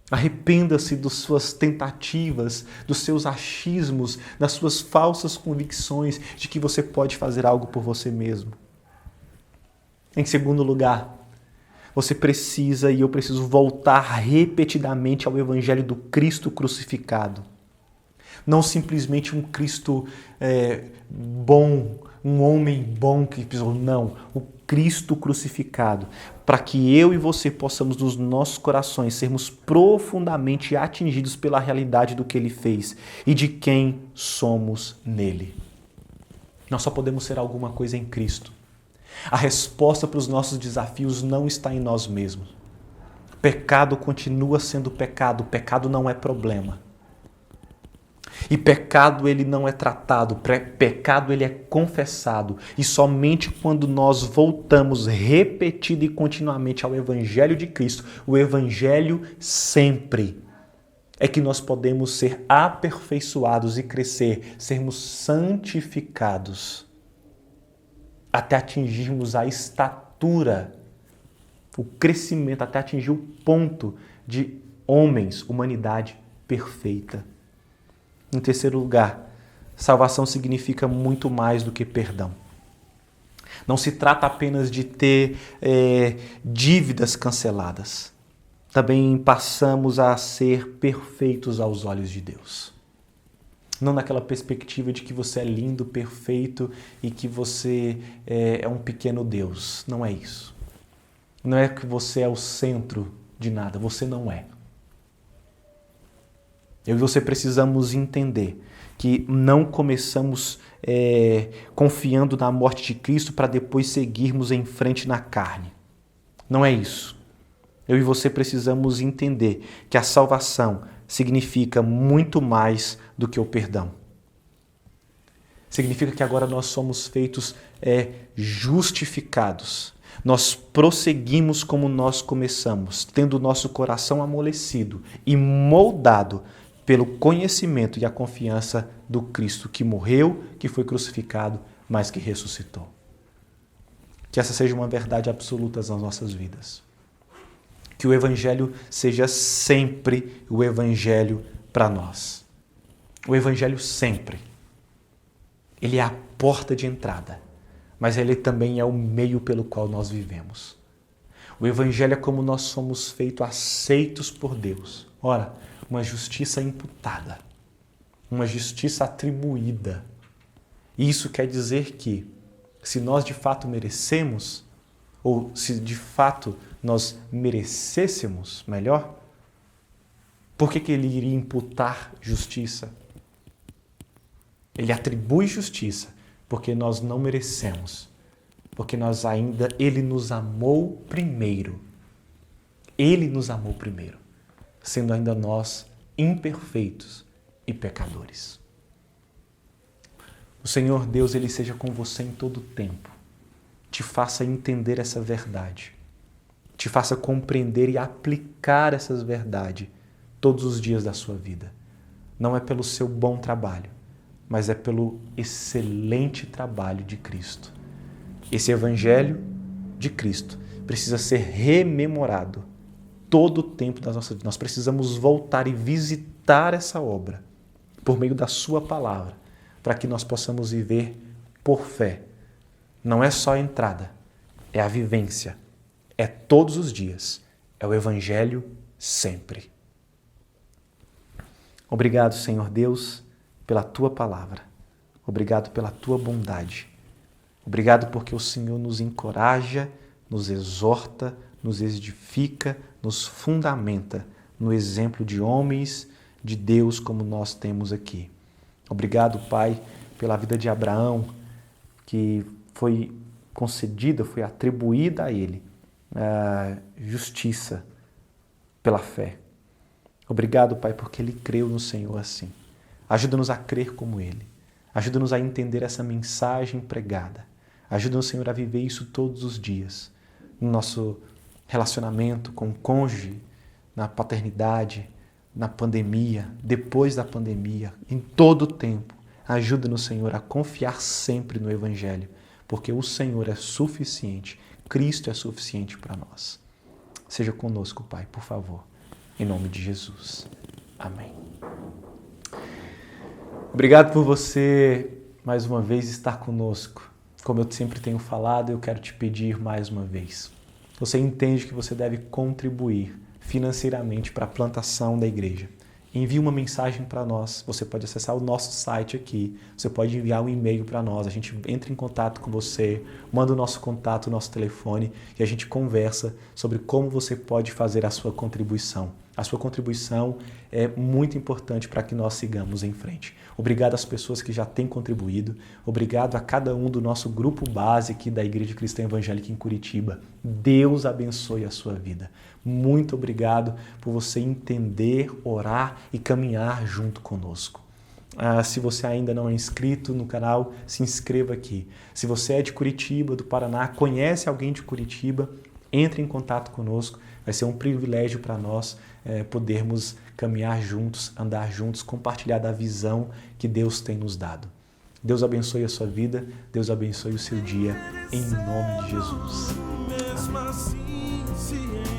Arrependa-se das suas tentativas, dos seus achismos, das suas falsas convicções de que você pode fazer algo por você mesmo. Em segundo lugar, você precisa e eu preciso voltar repetidamente ao Evangelho do Cristo crucificado. Não simplesmente um Cristo bom, um homem bom que pisou. Não, o Cristo crucificado. Para que eu e você possamos, nos nossos corações, sermos profundamente atingidos pela realidade do que Ele fez e de quem somos nele. Nós só podemos ser alguma coisa em Cristo. A resposta para os nossos desafios não está em nós mesmos. Pecado continua sendo pecado. Pecado não é problema. E pecado ele não é tratado, pecado ele é confessado. E somente quando nós voltamos repetido e continuamente ao Evangelho de Cristo, o Evangelho sempre, é que nós podemos ser aperfeiçoados e crescer, sermos santificados, até atingirmos a estatura, o crescimento, até atingir o ponto de homens, humanidade perfeita. Em terceiro lugar, salvação significa muito mais do que perdão. Não se trata apenas de ter dívidas canceladas. Também passamos a ser perfeitos aos olhos de Deus. Não naquela perspectiva de que você é lindo, perfeito e que você é um pequeno Deus. Não é isso. Não é que você é o centro de nada. Você não é. Eu e você precisamos entender que não começamos confiando na morte de Cristo para depois seguirmos em frente na carne. Não é isso. Eu e você precisamos entender que a salvação significa muito mais do que o perdão. Significa que agora nós somos feitos justificados. Nós prosseguimos como nós começamos, tendo o nosso coração amolecido e moldado pelo conhecimento e a confiança do Cristo que morreu, que foi crucificado, mas que ressuscitou. Que essa seja uma verdade absoluta nas nossas vidas. Que o Evangelho seja sempre o Evangelho para nós. O Evangelho sempre. Ele é a porta de entrada, mas ele também é o meio pelo qual nós vivemos. O Evangelho é como nós somos feitos aceitos por Deus. Ora, uma justiça imputada, uma justiça atribuída. Isso quer dizer que, se nós de fato merecemos, ou se de fato nós merecêssemos melhor, por que ele iria imputar justiça? Ele atribui justiça porque nós não merecemos, porque ele nos amou primeiro. Ele nos amou primeiro, sendo ainda nós imperfeitos e pecadores. O Senhor Deus, Ele seja com você em todo o tempo. Te faça entender essa verdade. Te faça compreender e aplicar essas verdades todos os dias da sua vida. Não é pelo seu bom trabalho, mas é pelo excelente trabalho de Cristo. Esse Evangelho de Cristo precisa ser rememorado todo o tempo das nossas vidas. Nós precisamos voltar e visitar essa obra por meio da sua palavra, para que nós possamos viver por fé. Não é só a entrada, é a vivência, é todos os dias, é o Evangelho sempre. Obrigado, Senhor Deus, pela Tua palavra. Obrigado pela Tua bondade. Obrigado porque o Senhor nos encoraja, nos exorta, nos edifica, nos fundamenta no exemplo de homens de Deus como nós temos aqui. Obrigado, Pai, pela vida de Abraão, que foi concedida, foi atribuída a ele a justiça pela fé. Obrigado, Pai, porque ele creu no Senhor assim. Ajuda-nos a crer como ele. Ajuda-nos a entender essa mensagem pregada. Ajuda-nos, Senhor, a viver isso todos os dias. No nosso relacionamento com o cônjuge, na paternidade, na pandemia, depois da pandemia, em todo o tempo. Ajuda-nos, Senhor, a confiar sempre no Evangelho, porque o Senhor é suficiente, Cristo é suficiente para nós. Seja conosco, Pai, por favor, em nome de Jesus. Amém. Obrigado por você, mais uma vez, estar conosco. Como eu sempre tenho falado, eu quero te pedir mais uma vez. Você entende que você deve contribuir financeiramente para a plantação da igreja. Envie uma mensagem para nós, você pode acessar o nosso site aqui, você pode enviar um e-mail para nós, a gente entra em contato com você, manda o nosso contato, o nosso telefone e a gente conversa sobre como você pode fazer a sua contribuição. A sua contribuição é muito importante para que nós sigamos em frente. Obrigado às pessoas que já têm contribuído, obrigado a cada um do nosso grupo base aqui da Igreja Cristã Evangélica em Curitiba. Deus abençoe a sua vida. Muito obrigado por você entender, orar e caminhar junto conosco. Se você ainda não é inscrito no canal, se inscreva aqui. Se você é de Curitiba, do Paraná, conhece alguém de Curitiba, entre em contato conosco. Vai ser um privilégio para nós podermos caminhar juntos, andar juntos, compartilhar da visão que Deus tem nos dado. Deus abençoe a sua vida, Deus abençoe o seu dia, em nome de Jesus. Amém.